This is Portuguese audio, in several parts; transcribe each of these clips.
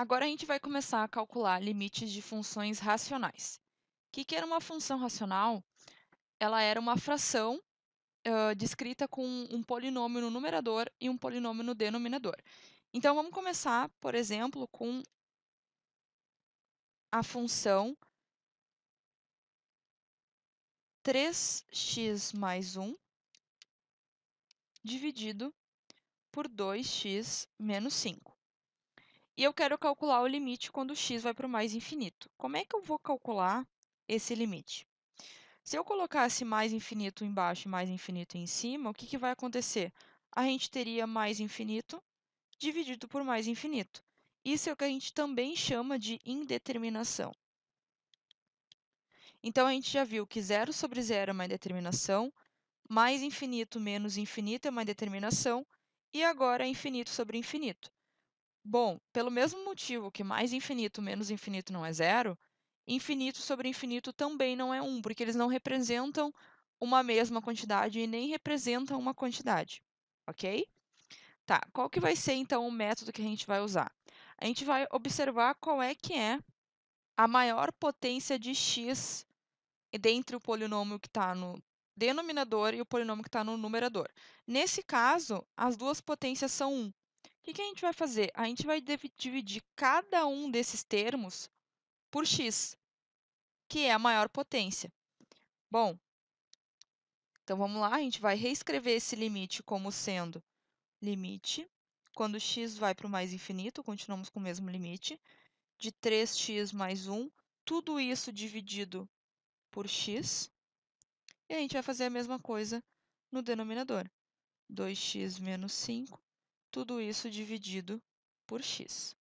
Agora a gente vai começar a calcular limites de funções racionais. O que era uma função racional? Ela era uma fração, descrita com um polinômio no numerador e um polinômio no denominador. Então vamos começar, por exemplo, com a função 3x mais 1 dividido por 2x menos 5. E eu quero calcular o limite quando x vai para o mais infinito. Como é que eu vou calcular esse limite? Se eu colocasse mais infinito embaixo e mais infinito em cima, o que vai acontecer? A gente teria mais infinito dividido por mais infinito. Isso é o que a gente também chama de indeterminação. Então, a gente já viu que 0 sobre 0 é uma indeterminação, mais infinito menos infinito é uma indeterminação, e agora é infinito sobre infinito. Bom, pelo mesmo motivo que mais infinito menos infinito não é zero, infinito sobre infinito também não é 1, porque eles não representam uma mesma quantidade e nem representam uma quantidade, ok? Tá, qual que vai ser então o método que a gente vai usar? A gente vai observar qual é que é a maior potência de x dentre o polinômio que está no denominador e o polinômio que está no numerador. Nesse caso, as duas potências são 1. O que a gente vai fazer? A gente vai dividir cada um desses termos por x, que é a maior potência. Bom, então vamos lá, a gente vai reescrever esse limite como sendo limite, quando x vai para o mais infinito, continuamos com o mesmo limite, de 3x mais 1, tudo isso dividido por x, e a gente vai fazer a mesma coisa no denominador. 2x menos 5, tudo isso dividido por x.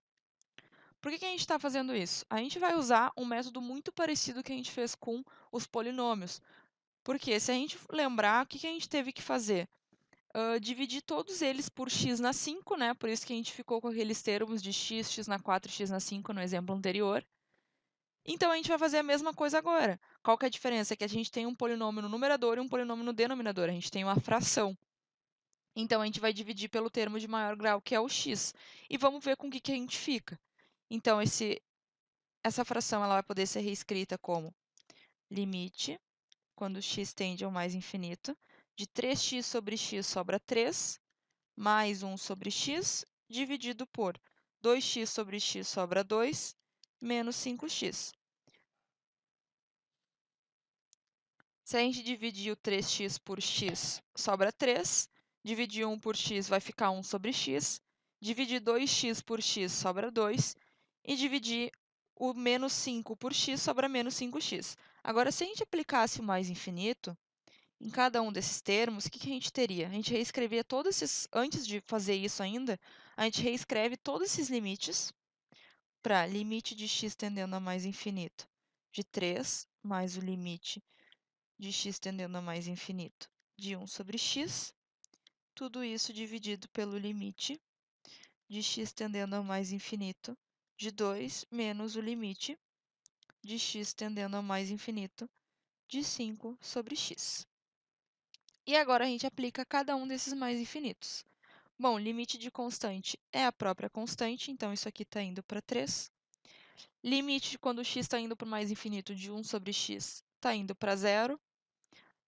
Por que a gente está fazendo isso? A gente vai usar um método muito parecido que a gente fez com os polinômios. Porque se a gente lembrar, o que a gente teve que fazer? Dividir todos eles por x na 5, né? Por isso que a gente ficou com aqueles termos de x, x na 4 e x na 5 no exemplo anterior. Então, a gente vai fazer a mesma coisa agora. Qual que é a diferença? É que a gente tem um polinômio no numerador e um polinômio no denominador. A gente tem uma fração. Então, a gente vai dividir pelo termo de maior grau, que é o x. E vamos ver com o que a gente fica. Então, essa fração ela vai poder ser reescrita como limite, quando x tende ao mais infinito, de 3x sobre x sobra 3, mais 1 sobre x, dividido por 2x sobre x sobra 2, menos 5x. Se a gente dividir o 3x por x, sobra 3. Dividir 1 por x vai ficar 1 sobre x. Dividir 2x por x sobra 2. E dividir o menos 5 por x sobra menos 5x. Agora, se a gente aplicasse o mais infinito em cada um desses termos, o que a gente teria? A gente reescrevia todos esses, antes de fazer isso ainda, a gente reescreve todos esses limites para limite de x tendendo a mais infinito de 3, mais o limite de x tendendo a mais infinito de 1 sobre x, tudo isso dividido pelo limite de x tendendo a mais infinito de 2 menos o limite de x tendendo a mais infinito de 5 sobre x. E agora a gente aplica cada um desses mais infinitos. Bom, limite de constante é a própria constante, então isso aqui está indo para 3. Limite de quando x está indo para o mais infinito de 1 sobre x está indo para 0.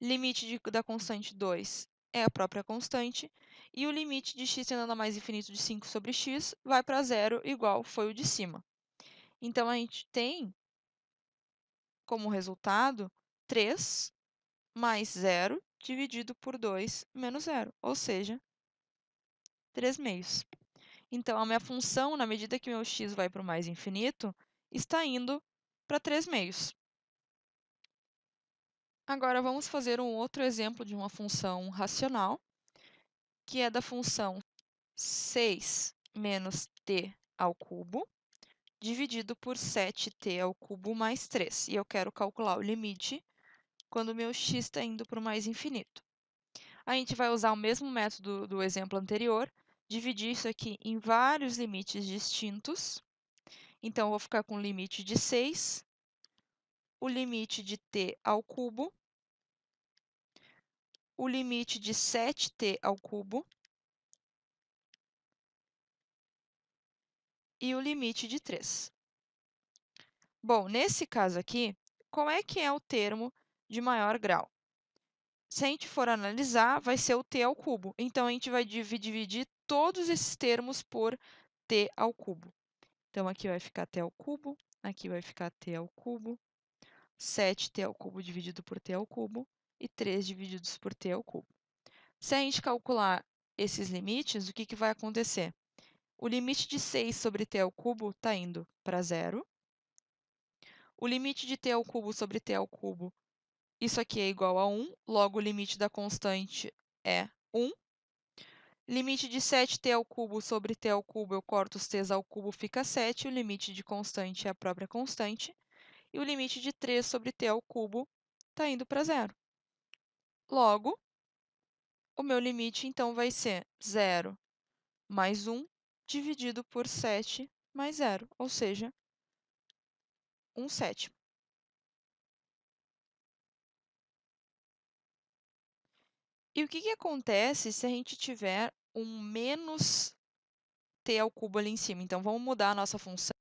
Limite da constante 2 é a própria constante. E o limite de x tendendo a mais infinito de 5 sobre x vai para 0, igual foi o de cima. Então, a gente tem como resultado 3 mais 0 dividido por 2 menos 0, ou seja, 3 meios. Então, a minha função, na medida que meu x vai para o mais infinito, está indo para 3 meios. Agora, vamos fazer um outro exemplo de uma função racional, que é da função 6 menos t ao cubo, dividido por 7t ao cubo mais 3. E eu quero calcular o limite quando o meu x está indo para o mais infinito. A gente vai usar o mesmo método do exemplo anterior, dividir isso aqui em vários limites distintos. Então, eu vou ficar com o limite de 6, o limite de t ao cubo, o limite de 7t ao cubo, e o limite de 3. Bom, nesse caso aqui, qual é que é o termo de maior grau? Se a gente for analisar, vai ser o t ao cubo. Então, a gente vai dividir todos esses termos por t ao cubo. Então, aqui vai ficar t ao cubo, aqui vai ficar t ao cubo, 7t ao cubo dividido por t ao cubo e 3 divididos por t ao cubo. Se a gente calcular esses limites, o que, que vai acontecer? O limite de 6 sobre t ao cubo está indo para zero. O limite de t ao cubo sobre t ao cubo, isso aqui é igual a 1, logo o limite da constante é 1. Limite de 7t ao cubo sobre t ao cubo, eu corto os t's ao cubo, fica 7. O limite de constante é a própria constante. E o limite de 3 sobre t ao cubo está indo para zero. Logo, o meu limite, então, vai ser 0 mais 1 dividido por 7 mais 0, ou seja, 1/7. E o que, que acontece se a gente tiver um menos t ao cubo ali em cima? Então, vamos mudar a nossa função